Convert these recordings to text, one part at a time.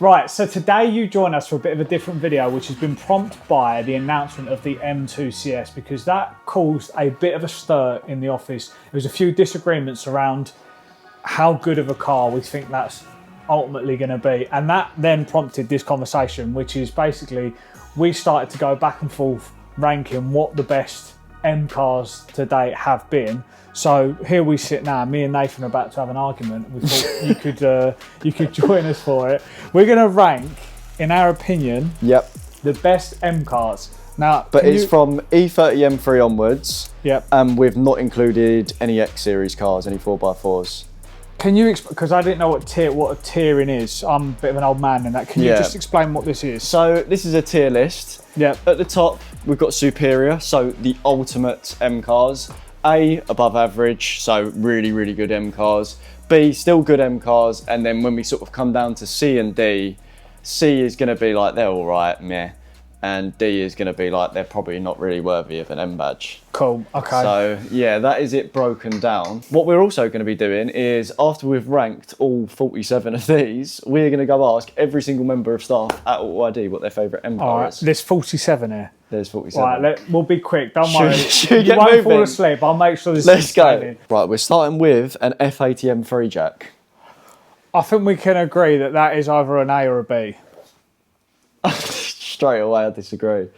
Right, so today you join us for a bit of a different video, which has been prompted by the announcement of the M2 CS, because that caused a bit of a stir in the office. There was a few disagreements around how good of a car we think that's ultimately going to be. And that then prompted this conversation, which is basically we started to go back and forth ranking what the best M cars to date have been. So here we sit now. Me and Nathan are about to have an argument. We thought you could join us for it. We're going to rank, in our opinion, the best M cars. Now, but it's from E30 M3 onwards. Yep. And we've not included any X series cars, any 4x4s. Can you explain? Because I didn't know what a tiering is. I'm a bit of an old man in that. Can you just explain what this is? So this is a tier list. Yep. At the top, we've got superior, so the ultimate M cars. A, above average, so really, really good M cars. B, still good M cars. And then when we sort of come down to C and D, C is going to be like, they're all right, meh. And D is going to be like, they're probably not really worthy of an M badge. Cool, okay. So yeah, that is it broken down. What we're also going to be doing is, after we've ranked all 47 of these, we're going to go ask every single member of staff at AUTOID what their favourite M car is. There's 47 here. There's 47. Right, we'll be quick, don't worry. Should you won't fall asleep, I'll make sure this Let's go. Right, we're starting with an F80 M3 Jack. I think we can agree that that is either an A or a B. Straight away, I disagree.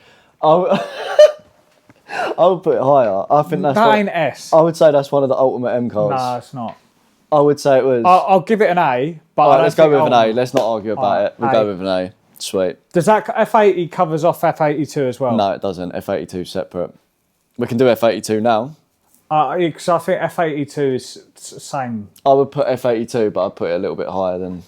I would put it higher. I think that's that ain't S. I would say that's one of the ultimate M cars. No, it's not. I would say it was. I'll give it an A, but right, let's go with an A. Let's not argue about it. We'll go with an A. Sweet. Does that F80 covers off F82 as well? No, it doesn't. F82 separate. We can do F82 now. Because I think F82 is the same. I would put F82, but I'd put it a little bit higher than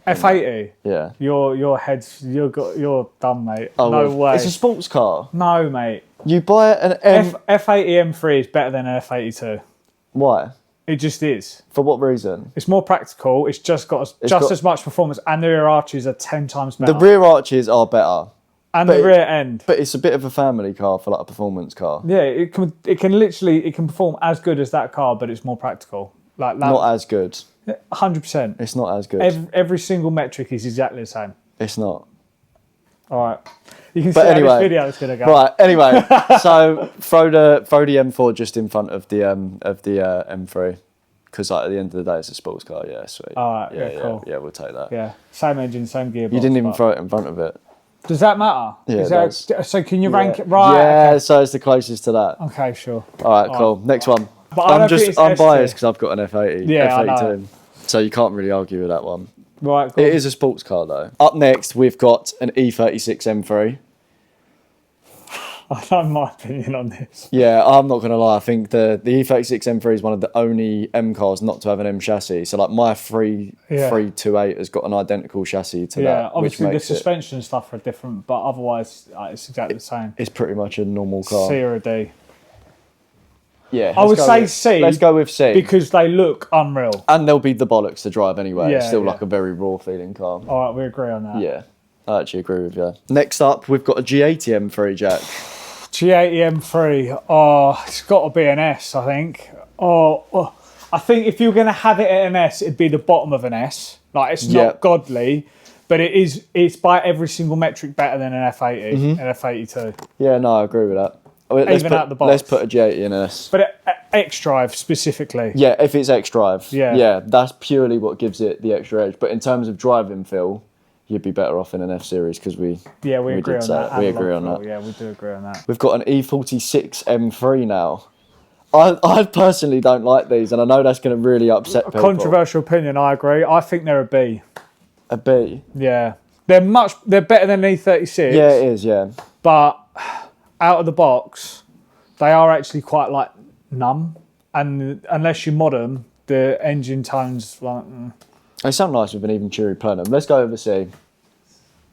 F80. Yeah. Your head's you're done, mate. Oh, no way. It's a sports car. No, mate. You buy an F80 M3 is better than an F82. Why? It just is. For what reason? It's more practical. It's just got as much performance, and the rear arches are 10 times better. The rear arches are better. And the rear end. But it's a bit of a family car for like a performance car. Yeah, it can perform as good as that car, but it's more practical. Like that, not as good. 100%. It's not as good. Every single metric is exactly the same. It's not. All right. You can see how this video is going to go. Right, anyway, so throw the M4 just in front of the M3. Because like, at the end of the day, it's a sports car. Yeah, sweet. All right, yeah, cool. Yeah, we'll take that. Yeah, same engine, same gearbox. You didn't even throw it in front of it. Does that matter? Yeah, it does. So can you rank it? Right. Yeah, okay. so it's the closest to that. Okay, sure. All right, cool. Next one. But I'm biased because I've got an F80. Yeah, F82. I know. So you can't really argue with that one. Right, cool. It is a sports car though. Up next, we've got an E36 M3. I know my opinion on this. Yeah, I'm not going to lie. I think the E36 M3 is one of the only M cars not to have an M chassis. So like my 328 has got an identical chassis to that. Yeah, obviously the suspension and stuff are different, but otherwise it's exactly the same. It's pretty much a normal car. C or a D. Yeah, I would say C. Let's go with C. Because they look unreal. And they'll be the bollocks to drive anyway. Yeah, it's still like a very raw feeling car. All right, we agree on that. Yeah, I actually agree with you. Next up, we've got a G80 M3 Jack. G80 M3, oh, it's got to be an S, I think. Oh, I think if you're going to have it at an S, it'd be the bottom of an S. Like, it's not godly, but it's by every single metric better than an F80 and F82. Yeah, no, I agree with that. Even out the box. Let's put a G80 in an S. But X-Drive specifically. Yeah, if it's X-Drive. Yeah, that's purely what gives it the extra edge. But in terms of driving feel, you'd be better off in an F series because we agree on that. We agree on that. Yeah, we do agree on that. We've got an E46 M3 now. I personally don't like these, and I know that's going to really upset people. Controversial opinion, I agree. I think they're a B. A B? Yeah. They're better than an E36. Yeah, it is, yeah. But out of the box, they are actually quite like numb, and unless you mod them, the engine tones like... They sound nice with an even cheery plenum. Let's go with a C.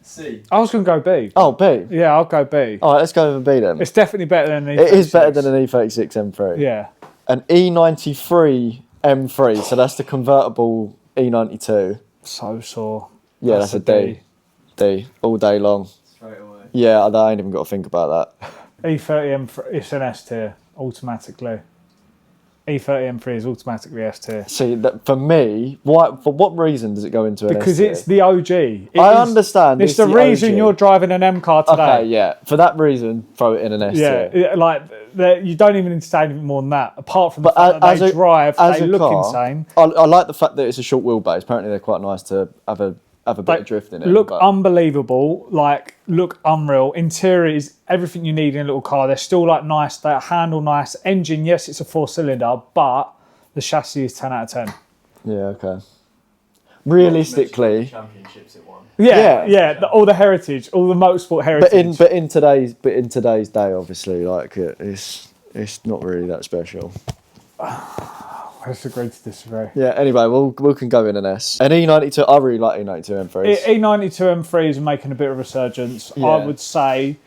C. I was going to go B. Oh, B? Yeah, I'll go B. All right, let's go with a B then. It's definitely better than an E36. It is better than an E36 M3. Yeah. An E93 M3, so that's the convertible E92. So sore. Yeah, that's a D. D, all day long. Straight away. Yeah, I ain't even got to think about that. E30 M3, it's an S tier, automatically. E30 M3 is automatically S tier. See, that for me, why? For what reason does it go into an Because S tier? it's the OG. I understand. It's the reason OG. you're driving an M car today. Okay, yeah. For that reason, throw it in an S tier. Yeah, like you don't even need to say anything more than that. Apart from the But fact that they drive, as they a look car, insane. I like the fact that it's a short wheelbase. Apparently, they're quite nice to have a bit of drift in it. Look but unbelievable, like look unreal. Interior is everything you need in a little car. They're still like nice, they handle nice. Engine, yes, it's a 4-cylinder, but the chassis is 10 out of 10. yeah, okay. Realistically, Championships it won. All the heritage, all the motorsport heritage. but in today's day, obviously, like it's not really that special. Let's agree to disagree. Yeah. Anyway, we can go in an S. An E92. I really like E92 M3s. E92 M3s are making a bit of a resurgence. Yeah. I would say.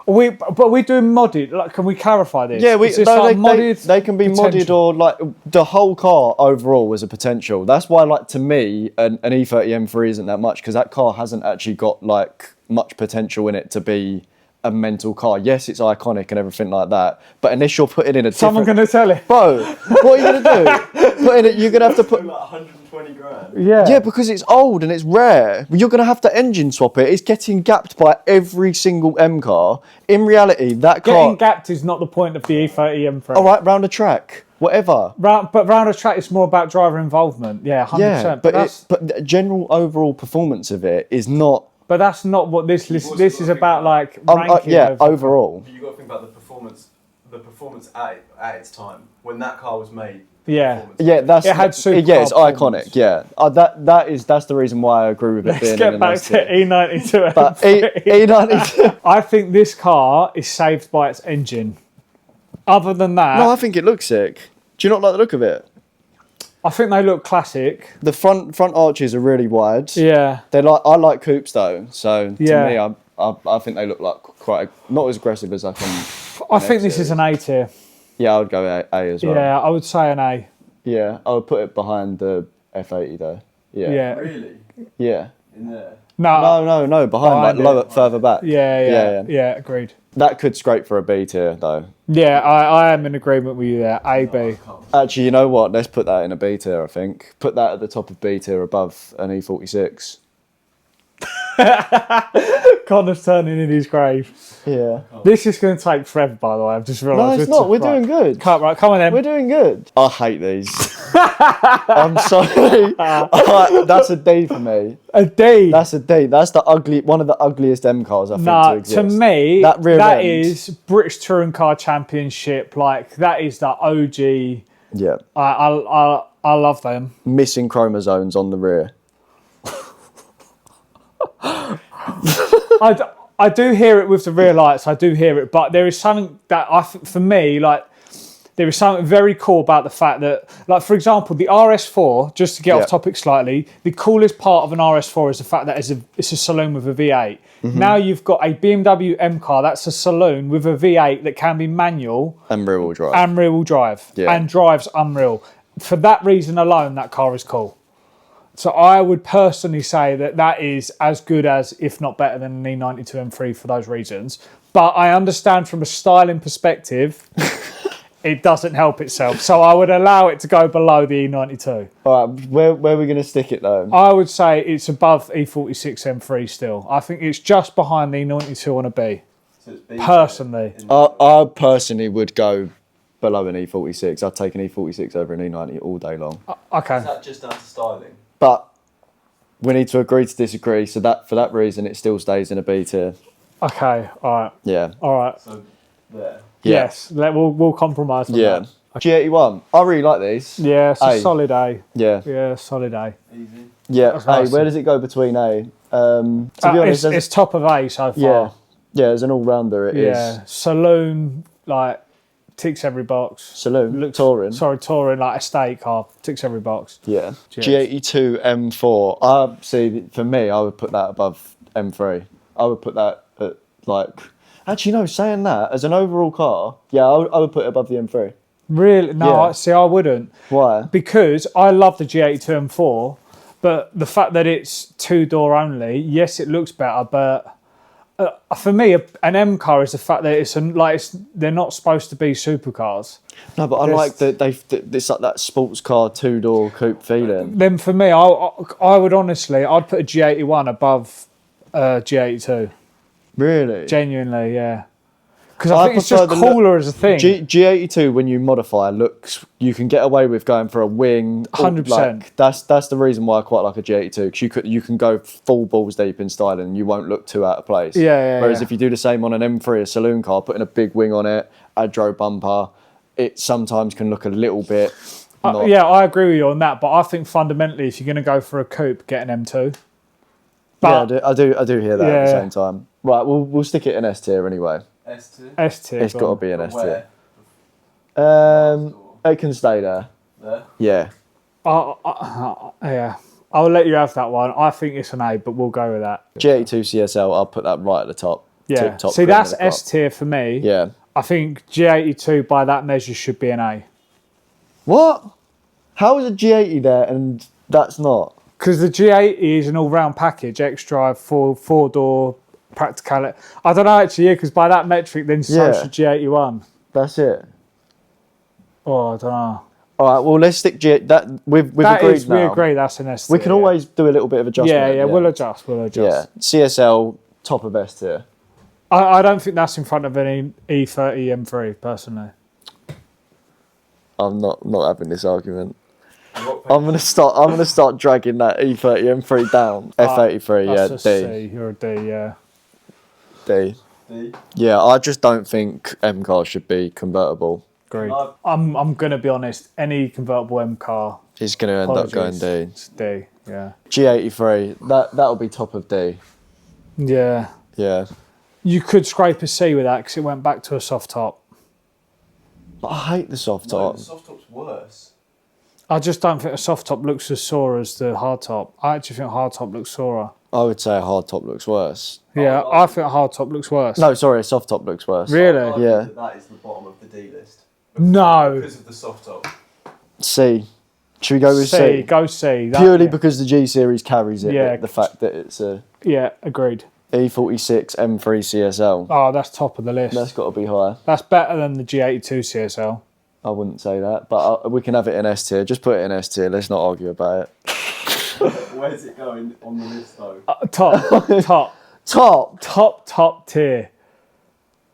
But we're doing modded. Like, can we clarify this? Yeah, modded they can be potential? modded, or like the whole car overall was a potential. That's why, like, to me, an E30 M3 isn't that much, because that car hasn't actually got like much potential in it to be a mental car. Yes, it's iconic and everything like that, but unless you're putting in a Someone different... going to tell it. Bro, what are you going to do? Put in it, you're going to have to put... Like 120 grand. Yeah, because it's old and it's rare. You're going to have to engine swap it. It's getting gapped by every single M car. In reality, that car... Getting gapped is not the point of the E30 M3. All right, round a track, whatever. But round a track, it's more about driver involvement. Yeah, 100%. Yeah, but the general overall performance of it is not... But that's not what this is about. Like ranking. Overall. But you got to think about the performance at its time when that car was made. Yeah. Yeah, It had super it's car iconic. Yeah, that's the reason why I agree with it being Let's get in an back S to tier. E92 But M3. E92. I think this car is saved by its engine. Other than that, No, I think it looks sick. Do you not like the look of it? I think they look classic. The front arches are really wide. Yeah. I like coupes though, so to Yeah. me, I think they look like quite not as aggressive as I can. I think this is an A tier. Yeah, I would go A as well. Yeah, I would say an A. Yeah, I would put it behind the F80 though. Yeah. Yeah. Really? Yeah. In there? No, behind, Behind like further back. Yeah, agreed. That could scrape for a B tier though. Yeah, I am in agreement with you there. A, B. Actually, you know what? Let's put that in a B tier, I think. Put that at the top of B tier above an E46. Connor's turning in his grave. Yeah. This is going to take forever, by the way. I've just realised. No, it's not. We're doing good. Come on then. We're doing good. I hate these. I'm sorry. That's a D for me. A D. That's a D. That's one of the ugliest M cars I think to Nah, exist. to me, that that end. is British Touring Car Championship. Like, that is the OG. Yeah. I love them. Missing chromosomes on the rear. I do hear it with the rear lights. I do hear it, but there is something that for me, like, there is something very cool about the fact that, like, for example, the RS4. Just to get off topic slightly, the coolest part of an RS4 is the fact that it's a saloon with a V8. Mm-hmm. Now you've got a BMW M car that's a saloon with a V8 that can be manual And rear wheel drive. and rear wheel drive and drives unreal. For that reason alone, that car is cool. So I would personally say that is as good as, if not better than, an E92 M3 for those reasons. But I understand from a styling perspective, it doesn't help itself. So I would allow it to go below the E92. All right, where are we going to stick it though? I would say it's above E46 M3 still. I think it's just behind the E92 on a B. So it's B Personally. I personally would go below an E46. I'd take an E46 over an E90 all day long. Okay. Is that just down to styling? But we need to agree to disagree. So that for that reason, it still stays in a B tier. Okay. All right. Yeah. All right. So there. Yes. We'll compromise on that. G81. I really like these. Yeah, it's a A. solid A. Yeah. Yeah, solid A. Easy. Yeah. That's A. nice. Where does it go between A? To be honest, it's top of A so far. yeah. Yeah, as an all-rounder, it is. Yeah. Saloon, like, ticks every box. Saloon. Touring. Sorry, touring, like estate car, ticks every box. Yeah. G80. G82 M4. See, for me, I would put that above M3. I would put that at, like... Actually, no, saying that, as an overall car, yeah, I would put it above the M3. Really? No, Yeah. I wouldn't. Why? Because I love the G82 M4, but the fact that it's two-door only, yes, it looks better, but For me, an M car is the fact that they're not supposed to be supercars. No, but I like that it's like that sports car 2-door coupe feeling. Then for me, I would honestly, I'd put a G81 above G82. Really? Genuinely, yeah. Because I think it's just cooler as a thing. G82, when you modify, you can get away with going for a wing. 100%. Like, that's the reason why I quite like a G82, because you can go full balls deep in styling and you won't look too out of place. Whereas if you do the same on an M3, a saloon car, putting a big wing on it, adro bumper, it sometimes can look a little bit... yeah, I agree with you on that, but I think fundamentally, if you're going to go for a coupe, get an M2. But, yeah, I do hear that at the same time. Right, we'll stick it in S tier anyway. S tier? S tier. It's got to be an S tier. Where? It can stay there. There? Yeah. Yeah. I'll let you have that one. I think it's an A, but we'll go with that. G82 CSL, I'll put that right at the top. Yeah. Top See, that's S tier for me. Yeah. I think G82 by that measure should be an A. What? How is a G80 there and that's not? Because the G80 is an all-round package, X-Drive, four-door, practicality. I don't know actually, because by that metric, then so should G81. That's it. Oh, I don't know. All right, well, let's stick that. We've agreed now. We agree that's an S tier. We can always do a little bit of adjustment. Yeah, we'll adjust. Yeah, CSL, top of S tier. I don't think that's in front of any E30 M3, personally. I'm not having this argument. I'm gonna start dragging that E30 M3 down. F83, that's D. a C. You're a D, yeah. D. D? Yeah, I just don't think M cars should be convertible. Agreed. I'm gonna be honest. Any convertible M car is gonna end up going D. It's D, yeah. G83, that'll be top of D. Yeah. Yeah. You could scrape a C with that because it went back to a soft top. But I hate the soft No, top. the soft top's worse. I just don't think a soft top looks as sore as the hard top. I actually think hard top looks sorer. I would say a hard top looks worse. Yeah, I think a hard top looks worse. No, sorry, a soft top looks worse. Really? Yeah. That is the bottom of the D list. No. Because of the soft top. C. Should we go with C? Go C. Purely because the G series carries it. Yeah. The fact that it's a Yeah, agreed. E46 M3 CSL. Oh, that's top of the list. That's got to be higher. That's better than the G82 CSL. I wouldn't say that, but we can have it in S tier. Just put it in S tier. Let's not argue about it. Where's it going on the list though? Top tier.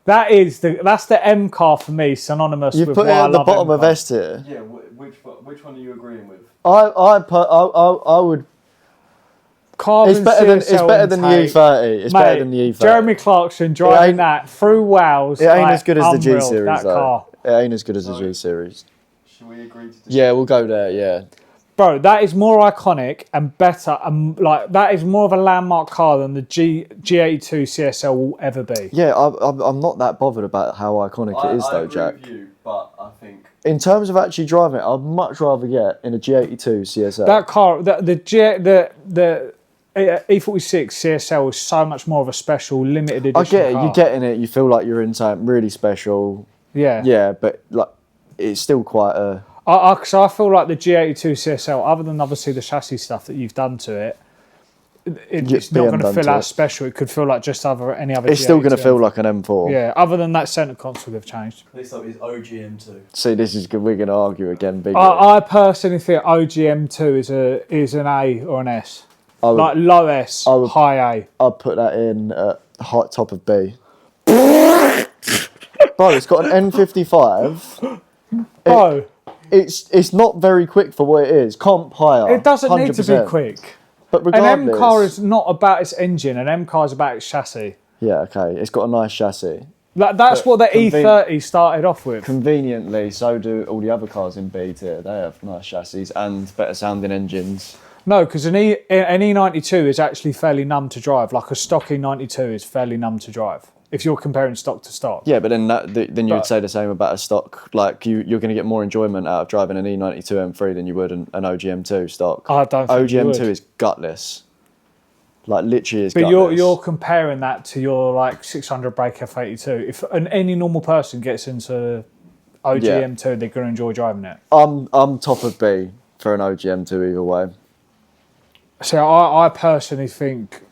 That's the M car for me, synonymous You with put it why I at the love bottom M of cars. S tier. Yeah, which one are you agreeing with? I would. Carbon It's better than the intake. E30. It's better than the E30. Jeremy Clarkson driving that through Wales. It ain't as good as the G unreal, series that though. car. It ain't as good as the G series. Should we agree to Yeah, we'll go there. Yeah. Bro, that is more iconic and better, and that is more of a landmark car than the G82 CSL will ever be. Yeah, I'm not that bothered about how iconic it is though, Jack. I agree with you, but I think In terms of actually driving it, I'd much rather get in a G82 CSL. That car, the E46 CSL is so much more of a special limited edition. I get it. car. You get in it, you feel like you're in something really special. Yeah. Yeah, but like it's still quite a. Because I feel like the G82 CSL, other than obviously the chassis stuff that you've done to it, it's not going to feel as special. It could feel like just any other. It's still going to feel like an M4. Yeah, other than that centre console they've changed. next up is OGM2. See, this is good. We're going to argue again. Big. I personally think OGM2 is an A or an S. Like low S, high A. I'd put that in at hot top of B. Bro, it's got an N55. Bro. It's not very quick for what it is. Comp higher. It doesn't 100%. need to be quick. But regardless, An M car is not about its engine. An M car is about its chassis. Yeah, okay. It's got a nice chassis. That's what the E30 started off with. Conveniently, so do all the other cars in B tier. They have nice chassis and better sounding engines. No, because an E92 is actually fairly numb to drive. Like a stock E92 is fairly numb to drive. If you're comparing stock to stock. Yeah, but then you would say the same about a stock. Like you're going to get more enjoyment out of driving an E92 M3 than you would an OGM2 stock. I don't think you would. OGM2 is gutless. Like literally is but gutless. you're comparing that to your like 600 brake F82. If any normal person gets into OGM2, they're going to enjoy driving it. I'm top of B for an OGM2 either way. So I personally think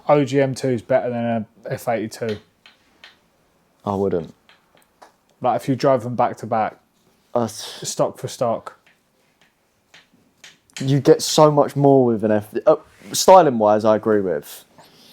OG M2 is better than a F82. I wouldn't. Like if you drove them back to back, Us. stock for stock. You get so much more with an styling wise, I agree with.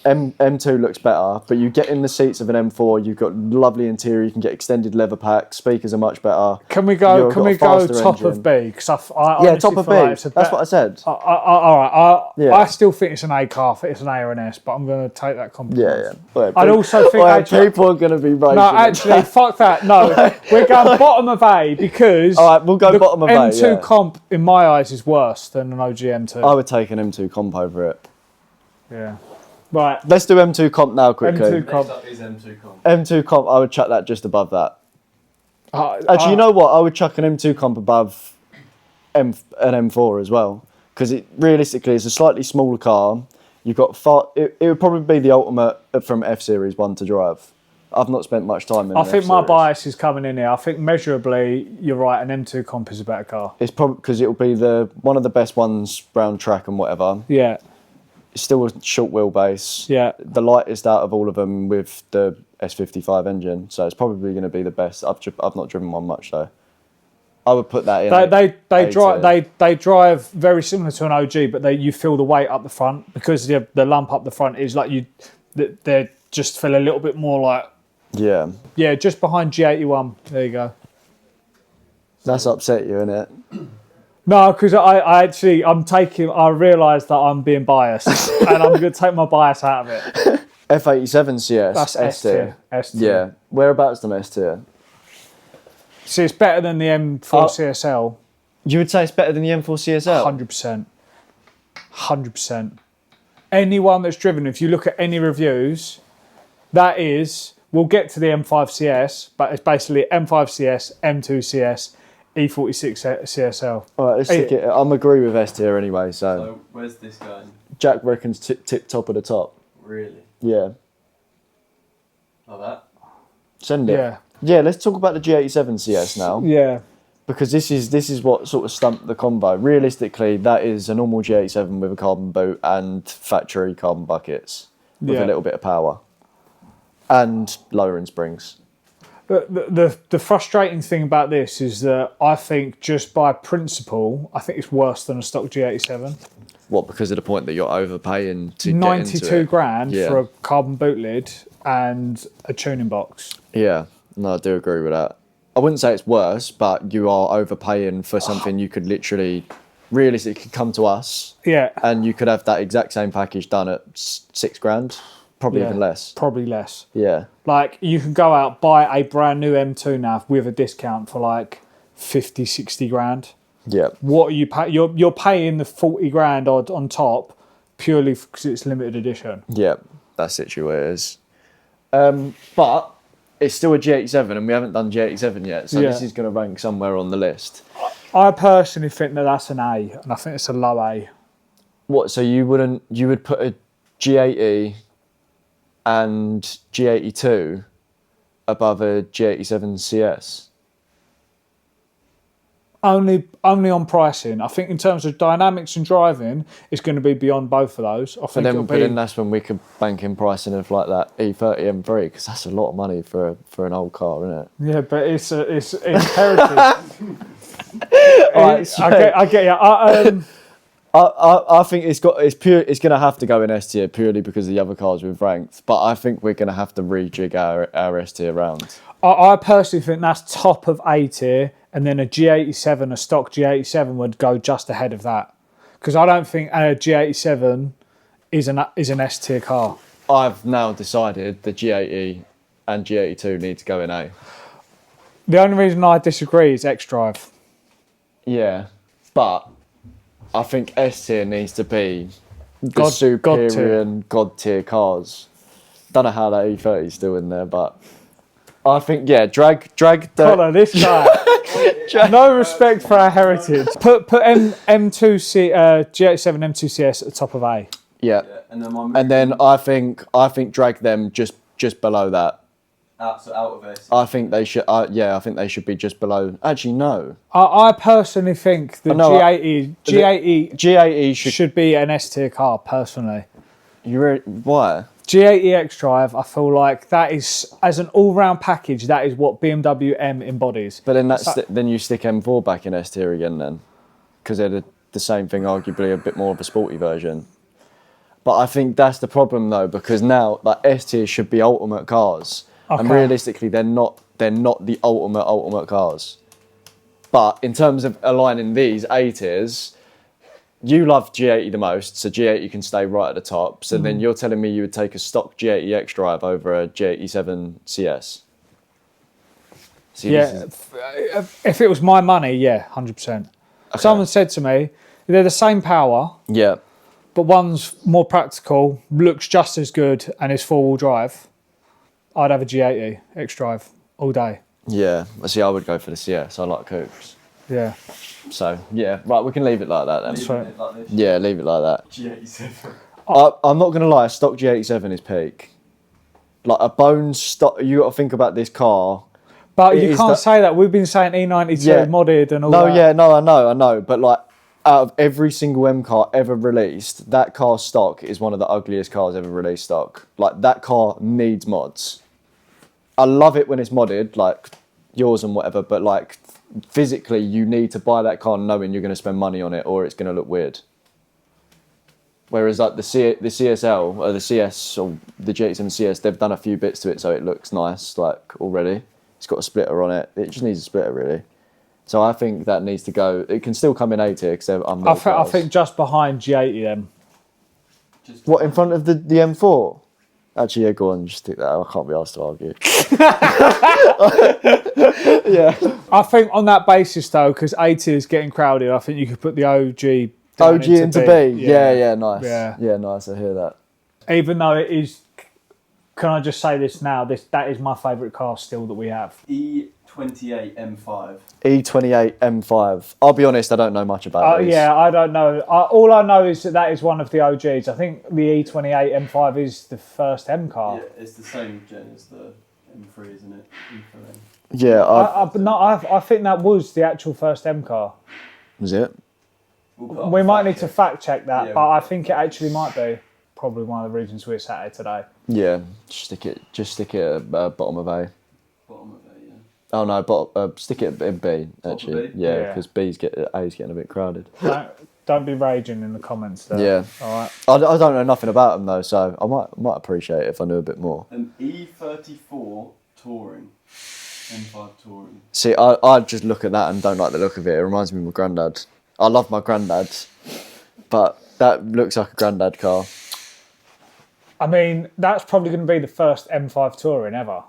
M2 looks better, but you get in the seats of an M4, you've got lovely interior, you can get extended leather packs, speakers are much better. Can we go top of B? Because yeah, top of B. That's what I said. All right. I still think it's an A car. It's an A or an S, but I'm going to take that compliment. Yeah. I'd also think people are going to be raging. No, actually, fuck that. No, we're going bottom of A because all right, we'll go bottom of M2 A. M2 comp in my eyes is worse than an OG M2. I would take an M2 comp over it. Yeah. Right. Let's do M2 comp now quickly. M2 comp. Next up is M2 comp. M2 comp, I would chuck that just above that. Actually, you know what? I would chuck an M2 comp above an M4 as well. Because it realistically is a slightly smaller car. You've got it would probably be the ultimate from F-Series 1 to drive. I've not spent much time in I think my bias is coming in here. I think measurably, you're right, an M2 comp is a better car. It's probably because it'll be one of the best ones round track and whatever. Yeah. It's still a short wheelbase. Yeah. The lightest out of all of them with the S55 engine, so it's probably going to be the best. I've not driven one much though. I would put that in. They drive very similar to an OG, but you feel the weight up the front because the lump up the front is like they just feel a little bit more like just behind G81. There you go. That's upset you, innit? No, because I realise that I'm being biased and I'm going to take my bias out of it. F87 CS. That's S tier. Yeah. Whereabouts on S tier? See, it's better than the M4 CSL. You would say it's better than the M4 CSL? 100%. Anyone that's driven, if you look at any reviews, we'll get to the M5 CS, but it's basically M5 CS, M2 CS, E46 CSL. All right, let's stick it. I'm agree with S tier anyway. So where's this going? Jack reckons tip top of the top. Really? Yeah. Like that? Send it. Yeah. Yeah. Let's talk about the G87 CS now. Yeah. Because this is what sort of stumped the combo. Realistically, that is a normal G87 with a carbon boot and factory carbon buckets with a little bit of power and lowering springs. The frustrating thing about this is that I think just by principle, I think it's worse than a stock G87. What, because of the point that you're overpaying to 92 get into grand for a carbon boot lid and a tuning box. Yeah, no, I do agree with that. I wouldn't say it's worse, but you are overpaying for something you could realistically come to us. Yeah. And you could have that exact same package done at 6 grand. Probably even less. Probably less. Yeah. Like, you can go out, buy a brand new M2 now with a discount for like 50, 60 grand. Yeah. What are you paying? You're paying the 40 grand odd on top purely because it's limited edition. Yeah, that's literally what it is. But it's still a G87 and we haven't done G87 yet. So this is going to rank somewhere on the list. I personally think that that's an A, and I think it's a low A. What, so you would put a G80 and G82 above a G87 CS? Only on pricing. I think in terms of dynamics and driving, it's going to be beyond both of those. But then that's when we could bank in pricing of like that E30 M3 because that's a lot of money for an old car, isn't it? Yeah, but it's heritage. I get you. I think it's going to have to go in S tier purely because of the other cars we've ranked. But I think we're going to have to rejig our S tier round. I personally think that's top of A tier, and then a G87, a stock G87 would go just ahead of that. Because I don't think a G87 is an S tier car. I've now decided the G80 and G82 need to go in A. The only reason I disagree is X-Drive. Yeah, but I think S tier needs to be the superior and God tier cars. Don't know how that E30 is still in there, but I think drag the. Connor, this guy. No respect for our heritage. Put G87 M2 CS at the top of A. Yeah, and then I think drag them just below that. So out of S. I think they should. I think they should be just below. Actually, no. I personally think the G80 G80 should be an S tier car. Personally, Why? G80 X-Drive, I feel like that is, as an all-round package, that is what BMW M embodies. But then then you stick M4 back in S tier again then, because they're the same thing, arguably a bit more of a sporty version. But I think that's the problem though, because now like S tier should be ultimate cars, and realistically they're not the ultimate cars. But in terms of aligning these A tiers, you love G80 the most, so G80 can stay right at the top. So then you're telling me you would take a stock G80 X-Drive over a G87 CS? See, yeah, if it was my money, yeah, 100%. Okay. Someone said to me, they're the same power, yeah, but one's more practical, looks just as good, and is four-wheel drive. I'd have a G80 X-Drive all day. Yeah, see, I would go for the CS. I like coupes. Yeah. So, yeah, right, we can leave it like that then. That's right. Like this. Yeah, leave it like that. G87. I'm not going to lie, stock G87 is peak. Like a bone stock, you got to think about this car. But you can't say that. We've been saying E92 modded and all that. No, yeah, no, I know. But like, out of every single M car ever released, that car stock is one of the ugliest cars ever released stock. Like, that car needs mods. I love it when it's modded, like yours and whatever, but like, physically, you need to buy that car knowing you're going to spend money on it or it's going to look weird. Whereas like the CSL or the CS or the G87 CS, they've done a few bits to it so it looks nice, like already. It's got a splitter on it. It just needs a splitter really. So I think that needs to go. It can still come in A tier because I'm I think just behind G80 then. What, in front of the M4? Actually, yeah, go on, just stick that out. I can't be asked to argue. Yeah. I think on that basis though, because A tier is getting crowded, I think you could put the OG OG into B. Yeah, nice. Yeah, nice. I hear that. Even though it is, can I just say this now? That is my favourite car still that we have. E28 M5. E28 M5. I'll be honest, I don't know much about these. Yeah, I don't know. All I know is that is one of the OGs. I think the E28 M5 is the first M car. Yeah, it's the same gen as the M3, isn't it? E30. Yeah, I think that was the actual first M car. Was it? We might need to fact check that, but I think it actually might be. Probably one of the reasons we're sat here today. Yeah, just stick it at bottom of A. Bottom of A, yeah. Oh no, stick it in B actually. B? Yeah, because A's getting a bit crowded. Don't be raging in the comments there. Yeah. All right. I don't know nothing about them though, so I might appreciate it if I knew a bit more. An E34 Touring. M5 Touring. See, I just look at that and don't like the look of it. It reminds me of my granddad. I love my granddad, but that looks like a granddad car. I mean, that's probably going to be the first M5 Touring ever.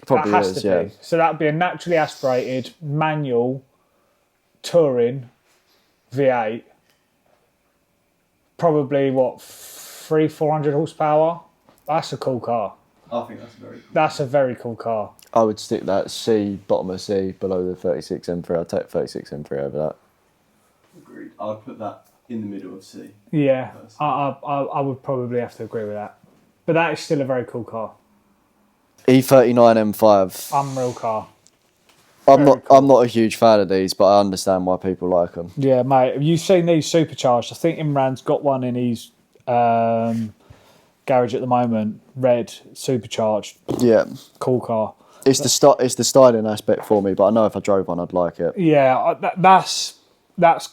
Probably that has is, to yeah. be. So that would be a naturally aspirated manual Touring V8. Probably what, 400 horsepower? That's a cool car. I think that's very cool. That's a very cool car. I would stick that C, bottom of C, below the 36 M3. I'd take 36 M3 over that. Agreed. I'd put that in the middle of C. Yeah, I would probably have to agree with that. But that is still a very cool car. E39 M5. Unreal car. I'm not a huge fan of these, but I understand why people like them. Yeah, mate. Have you seen these supercharged? I think Imran's got one in his garage at the moment. Red, supercharged. Yeah. Cool car. It's the styling aspect for me, but I know if I drove one, I'd like it. Yeah, that's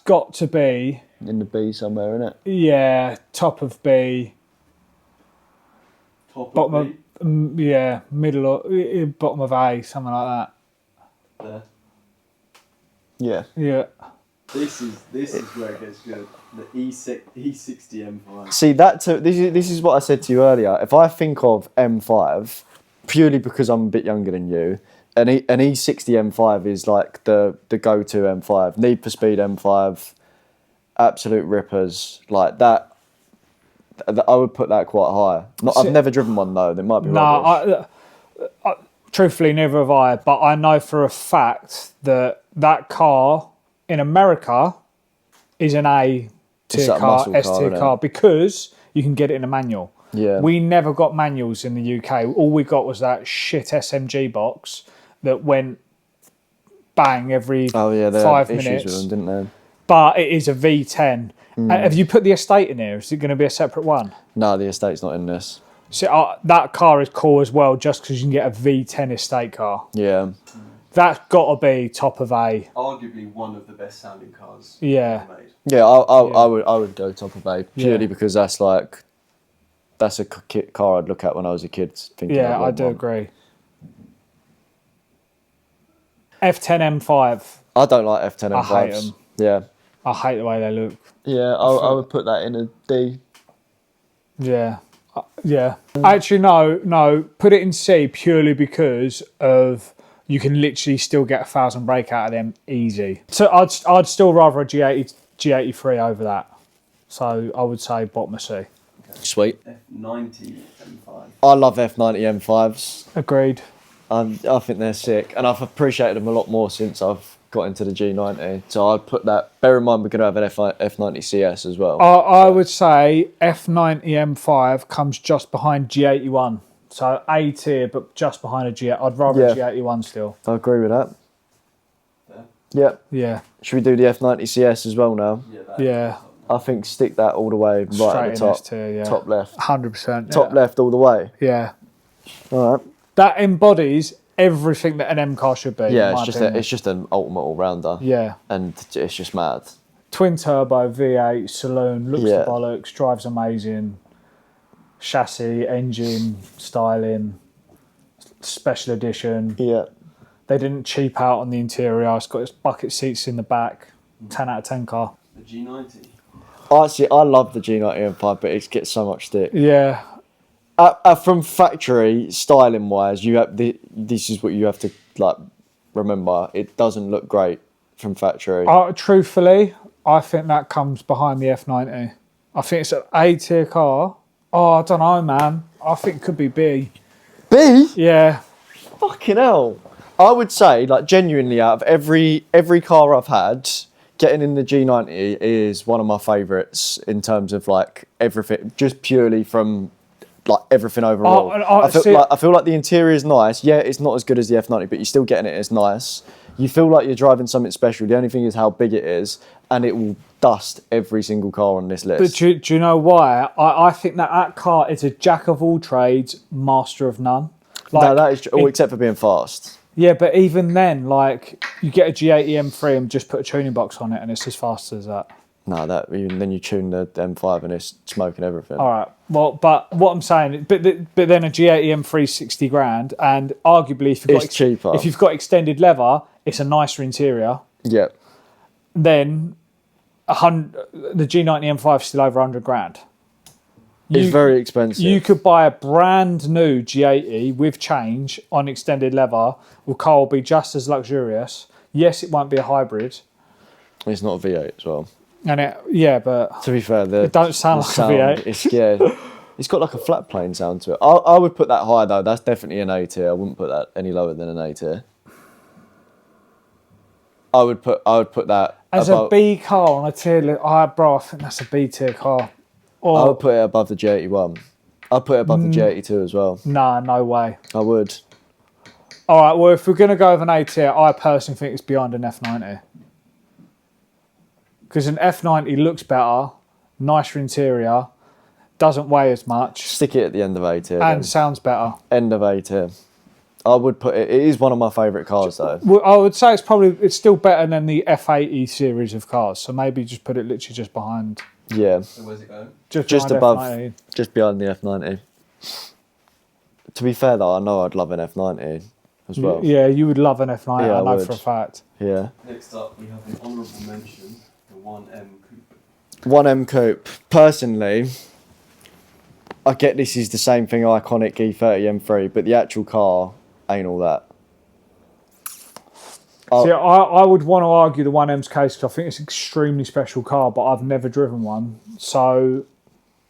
got to be in the B somewhere, innit? Yeah, top of B. Bottom of B? Yeah, middle or bottom of A, something like that. There. Yeah. Yeah. This is where it gets good. The E60 M5. See this is what I said to you earlier. If I think of M5, purely because I'm a bit younger than you, an E60 M5 is like the go-to M5. Need for Speed M5, absolute rippers like that. I would put that quite high. I've never driven one though. They might be rubbish. I, truthfully, neither have I. But I know for a fact that car in America is an A tier car, S tier car, because you can get it in a manual. Yeah. We never got manuals in the UK. All we got was that shit SMG box that went bang every 5 minutes. Issues with them, didn't they? But it is a V10. Have you put the estate in here? Is it going to be a separate one? No, the estate's not in this. So that car is cool as well, just because you can get a V10 estate car. Yeah. That's got to be top of A. Arguably one of the best sounding cars Yeah. ever made. Yeah, I would go top of A purely Yeah. because that's a car I'd look at when I was a kid. Thinking Yeah, I do agree. F10 M5. I don't like F10 M5s. I hate 'em. Yeah. I hate the way they look. Yeah, I would put that in a D. Yeah. Yeah. Actually, no. Put it in C purely because of you can literally still get 1,000 brake out of them easy. So I'd still rather a G83 over that. So I would say bottom of C. Sweet. F90 M5. I love F90 M5s. Agreed. I think they're sick, and I've appreciated them a lot more since I've got into the G90. So I'd put that. Bear in mind, we're going to have an F90 CS as well. I would say F90 M5 comes just behind G81. So A tier, but just behind a G. I'd rather a G81 still. I agree with that. Yeah. Yeah. Yeah. Should we do the F90 CS as well now? Yeah. I think stick that all the way right Straight at the in top. S tier, yeah. Top left. 100%. Top left all the way. Yeah. All right. That embodies everything that an M car should be. Yeah, it's just an ultimate all rounder. Yeah. And it's just mad. Twin turbo V8 saloon, looks Yeah. the bollocks, drives amazing. Chassis, engine, styling, special edition. Yeah. They didn't cheap out on the interior. It's got its bucket seats in the back. 10 out of 10 car. The G90. Actually, I love the G90 M5, but it gets so much stick. Yeah. From factory styling wise, you have this is what you have to remember. It doesn't look great from factory. Truthfully, I think that comes behind the F90. I think it's an A tier car. Oh, I don't know, man. I think it could be B. B? Yeah. Fucking hell. I would say, genuinely, out of every car I've had, getting in the G90 is one of my favourites in terms of everything, just purely from everything overall. I feel like the interior is nice. Yeah, it's not as good as the F90, but you're still getting it. It's nice. You feel like you're driving something special. The only thing is how big it is, and it will dust every single car on this list. But do you know why? I think that car is a jack of all trades, master of none. No, that is true, except for being fast. Yeah, but even then, you get a G80 M3 and just put a tuning box on it, and it's as fast as that. No, then you tune the M5 and it's smoking everything. All right. Well, but what I'm saying, but then a G80 M3 60 grand, and arguably if you've got extended leather, it's a nicer interior. Yeah. Then the G90 M5 is still over 100 grand. It's very expensive. You could buy a brand new G80 with change on extended leather. The car will be just as luxurious. Yes, it won't be a hybrid. It's not a V8 as well. And but to be fair, it don't sound like a V8. It's scared. It's got a flat plane sound to it. I would put that higher though. That's definitely an A tier. I wouldn't put that any lower than an A tier. I would put that as a B car on a tier list. Bro, I think that's a B tier car. I would put it above the G81. I'd put it above the G82 as well. Nah, no way. I would. All right, well, if we're going to go with an A tier, I personally think it's beyond an F90. Because an F90 looks better, nicer interior, doesn't weigh as much. Stick it at the end of A tier. And sounds better. End of A tier. I would put it. It is one of my favourite cars though. Well, I would say it's still better than the F80 series of cars. So maybe just put it literally just behind. Yeah. So where's it going? Just above, F90. just behind the F90. To be fair though, I know I'd love an F90 as well. Yeah, you would love an F90, Yeah, I know would. for a fact. Yeah. Next up, we have an honourable mention, the 1M Coupe. 1M Coupe. Personally, I get this is the same thing, iconic E30 M3, but the actual car ain't all that. See, I would want to argue the 1M's case because I think it's an extremely special car, but I've never driven one. So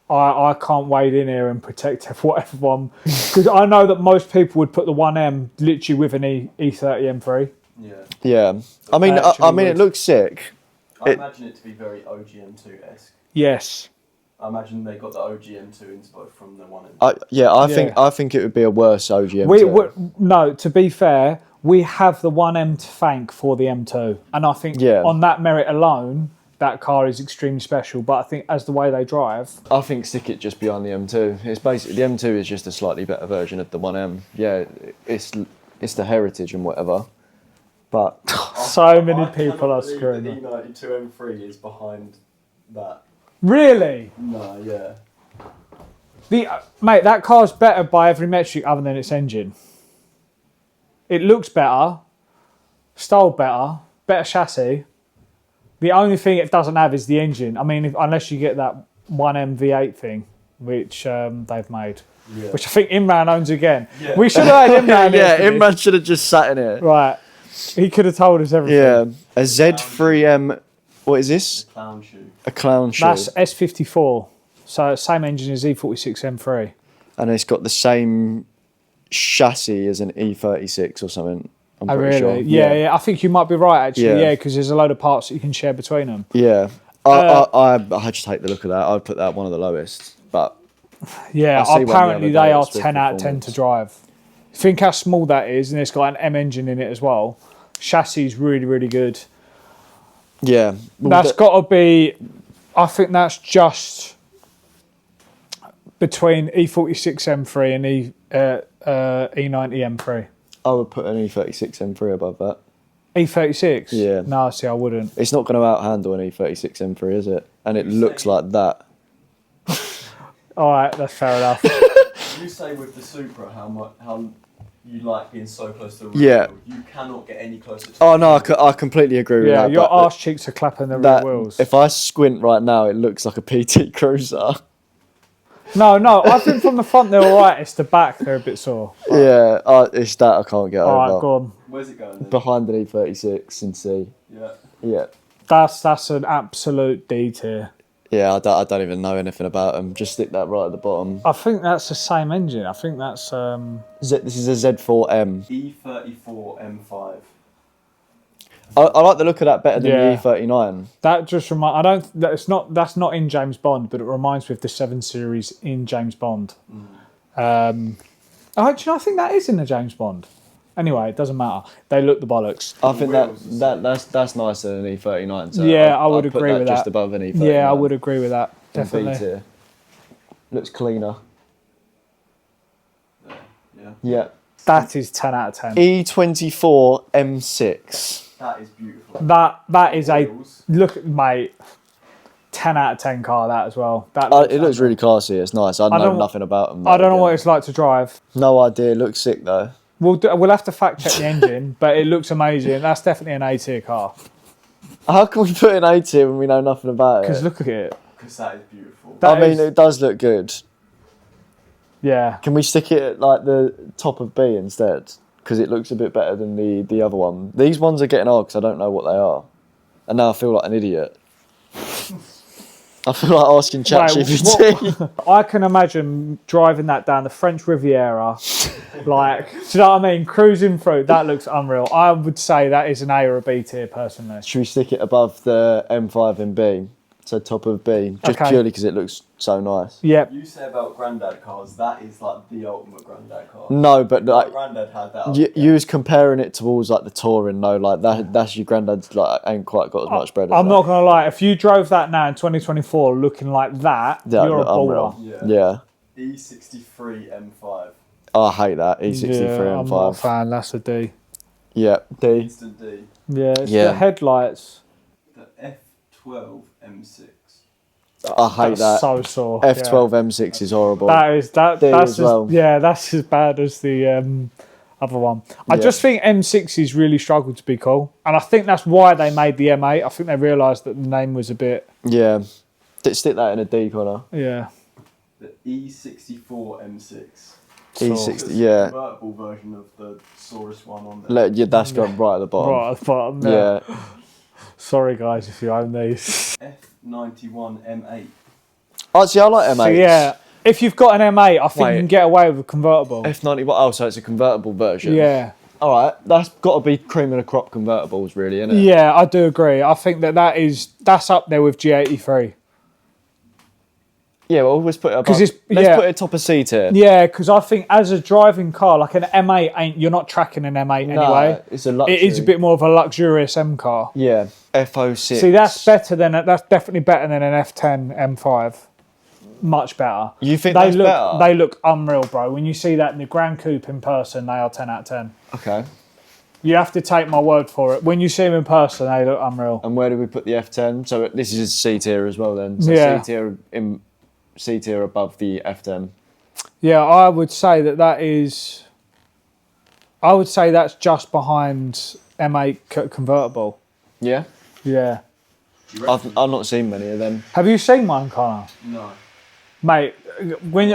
I can't wade in here and protect everyone. Because I know that most people would put the 1M literally with an E30 M3. Yeah. Yeah. I mean, it looks sick. I imagine it to be very OGM2-esque. Yes. I imagine they got the OGM2 inspo from the 1M. I think it would be a worse OGM2. No, to be fair, we have the 1M to thank for the M2. And I think on that merit alone, that car is extremely special. But I think as the way they drive, I think stick it just behind the M2. It's basically, the M2 is just a slightly better version of the 1M. Yeah, it's the heritage and whatever. But so many people are screwing the them. E92 M3 is behind that. Really? No, yeah. Mate, that car's better by every metric other than its engine. It looks better, styled better chassis. The only thing it doesn't have is the engine. I mean, unless you get that 1M V8 thing, which they've made. Yeah. Which I think Imran owns again. Yeah. We should have had Imran. Yeah, Imran should have just sat in it. Right. He could have told us everything. Yeah. A Z3M, what is this? A clown shoe. A clown shoe. That's S54. So same engine as E46 M3. And it's got the same chassis as an E36 or something. I'm pretty sure. Yeah, I think you might be right actually. Yeah, because there's a load of parts that you can share between them. Yeah. I just hate the look of that. I'd put that one of the lowest. But yeah, apparently they are 10 out of 10 to drive. Think how small that is, and it's got an M engine in it as well. Chassis is really, really good. Yeah. Well, that's got to be, I think that's just between E46 M3 and E90 M3. I would put an E36 M3 above that. E36? Yeah. No, see, I wouldn't. It's not going to outhandle an E36 M3, is it? And it looks like that. All right, that's fair enough. You say with the Supra how you like being so close to the rear wheel. You cannot get any closer to Oh, no, I completely agree with that. Yeah, your arse cheeks are clapping the rear wheels. If I squint right now, it looks like a PT Cruiser. No, I think from the front they're all right. It's the back they're a bit sore. Yeah, it's that I can't get over. All right, go on. Where's it going then? Behind an E36 and C. Yeah. Yeah. That's an absolute D tier. Yeah, I don't even know anything about them. Just stick that right at the bottom. I think that's the same engine. I think that's... This is a Z4M. E34 M5. I like the look of that better than the E39. That just reminds... That's not in James Bond, but it reminds me of the 7 Series in James Bond. I think that is in the James Bond. Anyway, it doesn't matter. They look the bollocks. I think that's nicer than an E39. So yeah, I would agree with that. Just above an E39. Yeah, I would agree with that. Definitely. B-tier. Looks cleaner. Yeah. Yeah. That is 10 out of 10. E24 M6. That is beautiful. That is a look, mate. 10 out of 10 car that as well. It looks really classy. It's nice. I know nothing about them. I don't know what it's like to drive. No idea. It looks sick though. We'll have to fact check the engine, but it looks amazing. That's definitely an A tier car. How can we put an A tier when we know nothing about it? Because look at it. Because that is beautiful. I mean, it does look good. Yeah. Can we stick it at like the top of B instead? Because it looks a bit better than the other one. These ones are getting hard because I don't know what they are. And now I feel like an idiot. I feel like asking ChatGPT. I can imagine driving that down the French Riviera, like, do you know what I mean? Cruising through, that looks unreal. I would say that is an A or a B tier, personally. Should we stick it above the M5 in B? So top of B, just purely because it looks so nice. Yeah. You say about granddad cars, that is like the ultimate granddad car. No, but like granddad had that. You was comparing it towards like the Touring, though. Like that's your granddad's like ain't quite got as much bread. I'm not gonna lie. If you drove that now in 2024 looking like that, you're a baller. Yeah. E63 M5. Oh, I hate that E63 M5. I'm not a fan. That's a D. Yeah, D. Instant D. Yeah, it's the headlights. The F12 M6. I hate that. So sore. F12 M6 is horrible. That's as bad as the other one. I just think M6s really struggled to be cool, and I think that's why they made the M8. I think they realised that the name was a bit. Yeah, stick that in a D corner. Yeah. The E64 M6. E60, yeah. Convertible version of the sorest one on there. That's gone right at the bottom. Right at the bottom. Yeah. Sorry guys, if you own these. F91 M8. Oh, see, I like M8s. So, yeah, if you've got an M8, I think you can get away with a convertible. F90. Oh, so it's a convertible version. Yeah. All right, that's got to be cream of the crop convertibles, really, isn't it? Yeah, I do agree. I think that's up there with G83. Yeah, well, let's put it above. 'Cause it's- Let's yeah. put it top of C tier. Yeah, because I think as a driving car, like an M8 ain't, you're not tracking an M8 anyway. It's a luxury. It is a bit more of a luxurious M car. Yeah, F06. See, that's better than that's definitely better than an F10 M5. Much better. You think they that's look better? they look unreal, bro. When you see that in the Grand Coupe in person, they are 10 out of 10. Okay. You have to take my word for it. When you see them in person, they look unreal. And where do we put the F10? So this is C tier as well then. So Yeah. C tier above the F10. Yeah, I would say that is. I would say that's just behind M8 convertible. Yeah. Yeah. I've not seen many of them. Have you seen one, Connor? No. Mate,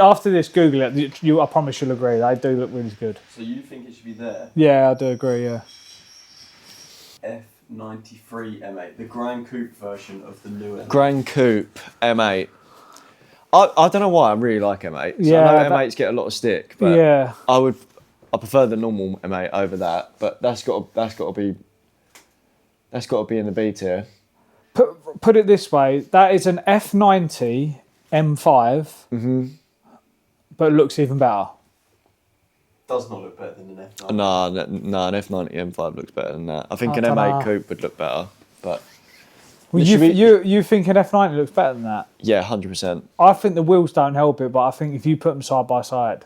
after this, Google it. I promise you'll agree. They do look really good. So you think it should be there? Yeah, I do agree. Yeah. F93 M8, the Grand Coupe version of the new M8. Grand Coupe M8. I don't know why I really like M8. Yeah, I know M8s get a lot of stick, but Yeah. I prefer the normal M8 over that. But that's got to be in the B tier. Put it this way: that is an F90 M5, but it looks even better. Does not look better than an F9. No, an F90 M5 looks better than that. I think I an dunno. M8 Coupe would look better, but Well, Should we- you think an F90 looks better than that? yeah, 100%. I think the wheels don't help it, but I think if you put them side by side,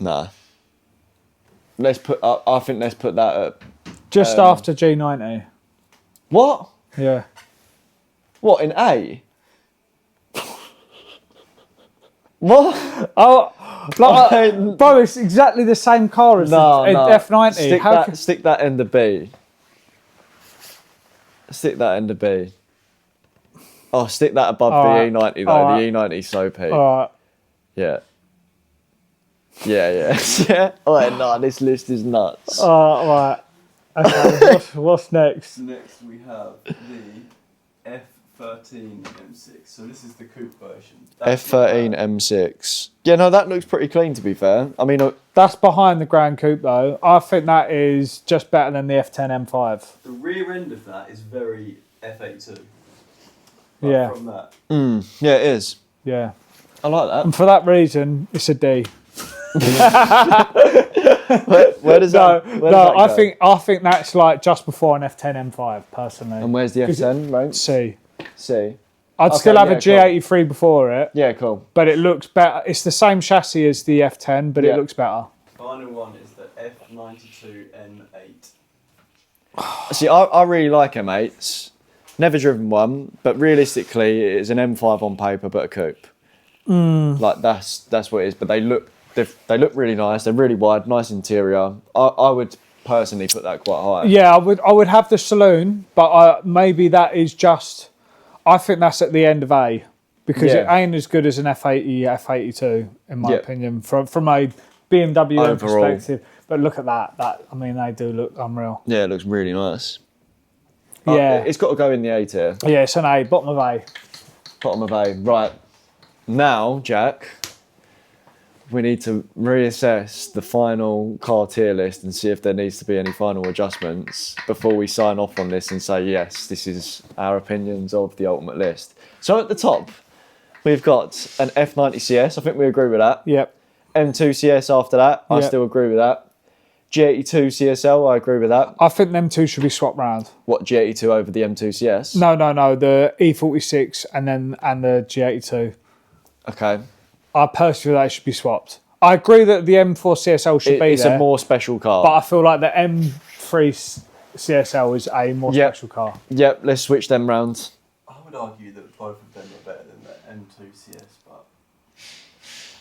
Nah. I think let's put that at just after G90. what? Yeah. What in A? What? Oh, bro, it's exactly the same car as the F90. Stick that in the B. Stick that in the B. Oh, stick that above Alright, the E90 though. alright. The E90 is so peak. All right. Yeah. Yeah. Yeah. Oh no, this list is nuts. Right. Okay. what's next? Next we have the F13 M6. So this is the coupe version. F13 M6. Yeah, no, that looks pretty clean to be fair. I mean, That's behind the Grand Coupe though. I think that is just better than the F10 M5. The rear end of that is very F82. Yeah. From that. yeah, it is. Yeah. I like that. And for that reason, it's a D. Where does that? Where does that go? I think that's like just before an F10 M5 personally. And where's the F10 ranked? C. C. I'd Okay, still have a yeah, cool. G83 before it, Yeah, cool. but it looks better. It's the same chassis as the F10, but Yeah. it looks better. Final one is the F92 M8. See, I really like M8s. Never driven one, but realistically, it is an M5 on paper, but a coupe. Like that's what it is. But they look really nice. They're really wide, nice interior. I would personally put that quite high. Yeah, I would have the saloon, but maybe that is just. I think that's at the end of A, because it Yeah. ain't as good as an F80, F82 in my Yeah. opinion, from a BMW Overall. perspective. But look at that. I mean, they do look unreal. Yeah, it looks really nice. But Yeah. it's got to go in the A tier. Yeah, it's an A, bottom of A. Bottom of A. Right. Now, Jack, we need to reassess the final car tier list and see if there needs to be any final adjustments before we sign off on this and say, yes, this is our opinions of the ultimate list. So at the top, we've got an F90 CS. I think we agree with that. Yep. M2 CS after that. I Yep. still agree with that. G82 CSL, I agree with that. I think them two should be swapped round. What, G82 over the M2 CS? No, the E46 and the G82. Okay. I personally feel they should be swapped. I agree that the M4 CSL should be It's there, a more special car. but I feel like the M3 CSL is a more Yep. special car. Yep, let's switch them round. I would argue that both of them are better than the M2 CS, but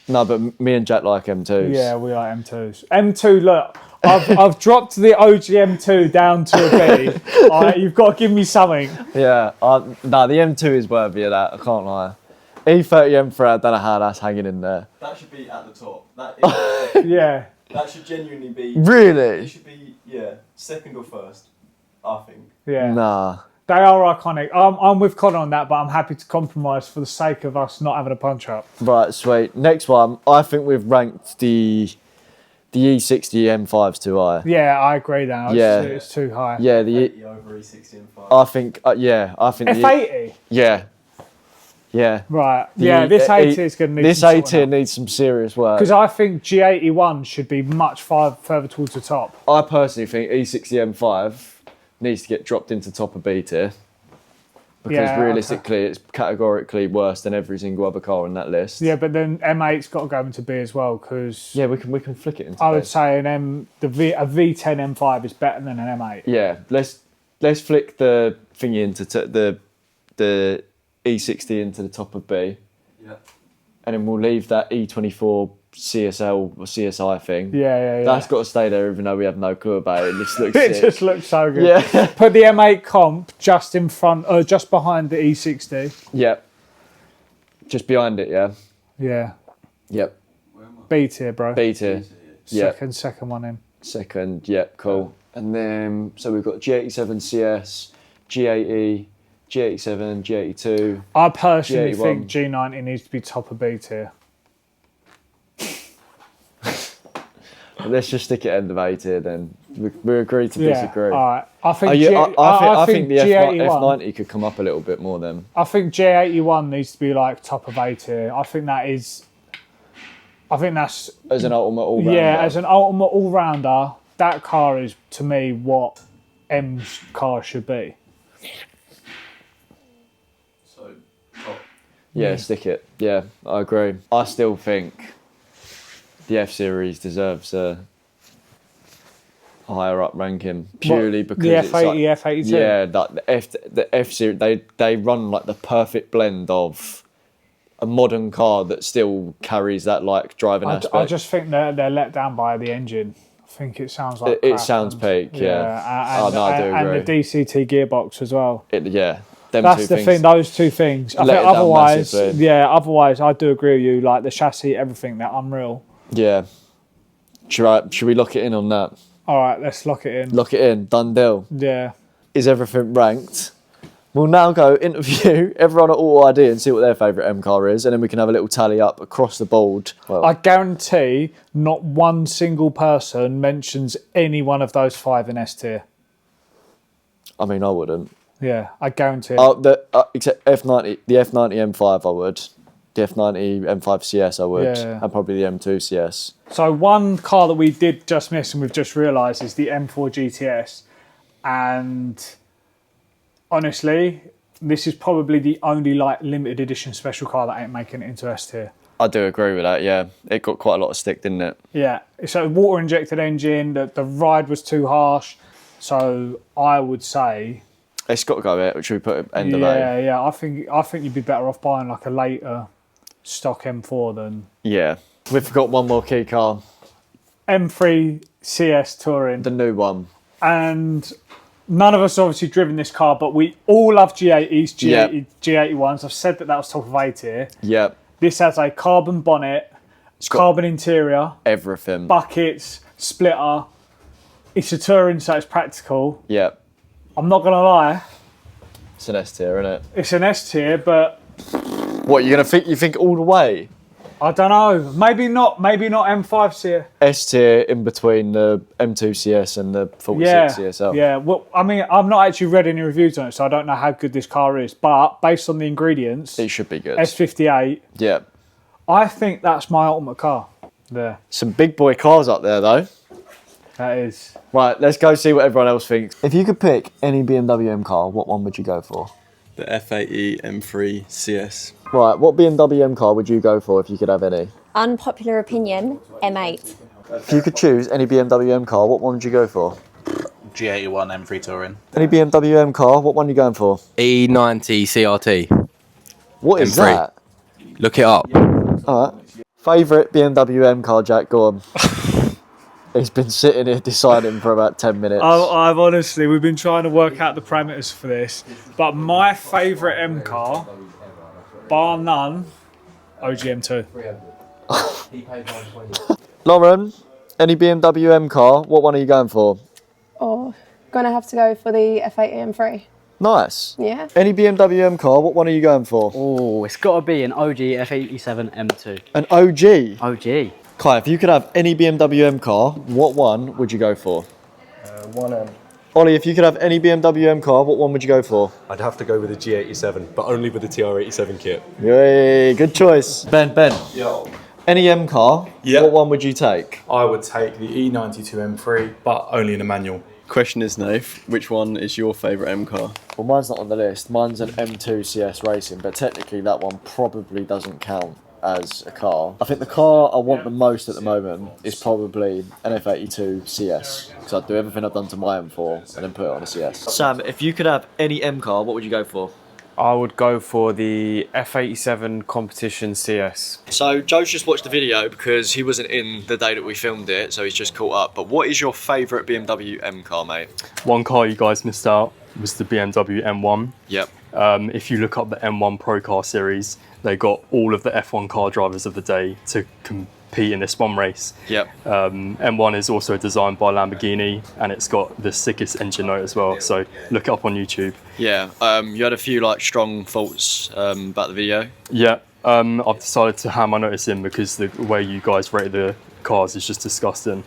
No, but me and Jack like M2s. Yeah, we like M2s. M2, look, I've dropped the OG M2 down to a B. All right, you've got to give me something. Yeah. No, the M2 is worthy of that. I can't lie. E30 M3, I don't know how that's hanging in there. that should be at the top. Yeah. That should genuinely be. It Really? should be, second or first, I think. Yeah. Nah. They are iconic. I'm with Connor on that, but I'm happy to compromise for the sake of us not having a punch up. Right, sweet. Next one. I think we've ranked the E60 M5's too high. Yeah, I agree now. Yeah. It's too high. Yeah, 80 over E60 M5. I think, I think F80? Yeah. Yeah. Right. Yeah, this A tier is going to need this some A tier needs some serious work. because I think G81 should be much further towards the top. I personally think E60 M5 needs to get dropped into top of B tier. Because realistically, it's categorically worse than every single other car on that list. Yeah, but then M8's got to go into B as well because yeah, we can flick it into. I would say a V10 M5 is better than an M8. Yeah, let's flick the thingy into the E60 into the top of B. Yeah. And then we'll leave that E24 CSL or CSI thing. Yeah. That's got to stay there, even though we have no clue about it. It just looks It sick. just looks so good. Yeah. Put the M8 comp just in front, or just behind the E60. Yep. Just behind it, yeah. Yeah. Yep. B tier, bro. B tier. Yeah. Second one in. Second, yep, cool. And then so we've got G87 CS, G80, G87, G82. I personally G81. think G90 needs to be top of B tier. Let's just stick it end of A tier then. We agree to disagree. All right. I think I think the G81, F90 could come up a little bit more then. I think G81 needs to be like top of A tier. I think that's As an ultimate all-rounder. yeah, as an ultimate all-rounder, that car is to me what M's car should be. So, top. Yeah, stick it. Yeah, I agree. I still think the F Series deserves a higher up ranking purely because the it's like, F80, F82. yeah, like the F Series they run like the perfect blend of a modern car that still carries that like driving aspect. I just think they're let down by the engine. I think it sounds like it crap sounds and- peak, yeah. And, Oh, no, I do agree. and the DCT gearbox as well. Yeah, them That's two the things. thing. Those two things. I Let think it down otherwise, massively. otherwise, I do agree with you. Like the chassis, everything, they're unreal. Yeah. Should we lock it in on that? All right, let's lock it in. Lock it in, done deal. Yeah. Is everything ranked? We'll now go interview everyone at AUTOID and see what their favourite M car is, and then we can have a little tally up across the board. Well, I guarantee not one single person mentions any one of those five in S tier. I mean, I wouldn't. Yeah, I guarantee it. Oh, except F90, the F90 M5, I would. The F90 M5 CS, I would, Yeah. and probably the M2 CS. So one car that we did just miss and we've just realised is the M4 GTS. And honestly, this is probably the only like limited edition special car that ain't making it into S tier. I do agree with that. Yeah, it got quite a lot of stick, didn't it? Yeah, it's a water injected engine. The ride was too harsh. So I would say, It's got to go there. Should we put it end of A? yeah. I think you'd be better off buying like a later stock M4 than Yeah. We've got one more key car, M3 CS Touring. the new one. And none of us obviously driven this car, but we all love G80s, G81s. I've said that was top of A tier. Yep. This has a carbon bonnet, got carbon interior, everything. buckets, splitter. It's a touring, so it's practical. Yep. I'm not gonna lie, It's an S tier, isn't it? it's an S tier, but What, you think all the way? I don't know. Maybe not M5 tier. S tier in between the M2 CS and the 46 Yeah, CSL. yeah. Well, I mean, I've not actually read any reviews on it, so I don't know how good this car is. But based on the ingredients, It should be good. S58, Yeah. I think that's my ultimate car. There, Some big boy cars up there though. that is. Right, let's go see what everyone else thinks. If you could pick any BMW M car, what one would you go for? The F80 M3 CS. Right, what BMW M car would you go for if you could have any? Unpopular opinion, M8. If you could choose any BMW M car, what one would you go for? G81 M3 Touring. Any BMW M car, what one are you going for? E90 CRT. What is M3. that? Look it up. Alright. Favourite BMW M car, Jack, go on. He's been sitting here deciding for about 10 minutes. I've honestly, we've been trying to work out the parameters for this, but my favourite M car, bar none, OGM2. Lauren, any BMW M car, what one are you going for? Oh, gonna have to go for the F80 M3. Nice. Yeah. Any BMW M car, what one are you going for? Oh, it's got to be an OG F87 M2. An OG. OG. Kai, if you could have any BMW M car, what one would you go for? 1M. Ollie, if you could have any BMW M car, what one would you go for? I'd have to go with the G87, but only with the TR87 kit. Yay, good choice. Ben, Yo. any M car, Yeah. what one would you take? I would take the E92 M3, but only in a manual. Question is, Nath, which one is your favourite M car? Well, mine's not on the list. Mine's an M2 CS Racing, but technically that one probably doesn't count as a car. I think the car I want the most at the moment is probably an F82 CS, because I'd do everything I've done to my M4 and then put it on a CS. Sam, if you could have any M car, what would you go for? I would go for the F87 competition CS. So Joe's just watched the video because he wasn't in the day that we filmed it, so he's just caught up. But what is your favourite BMW M car, mate? One car you guys missed out was the BMW M1. Yep. If you look up the M1 Pro Car Series, they got all of the F1 car drivers of the day to compete in this one race. Yep. M1 is also designed by Lamborghini, and it's got the sickest engine note as well. So look it up on YouTube. Yeah. You had a few like strong thoughts about the video. Yeah. I've decided to hand my notice in because the way you guys rated the cars is just disgusting.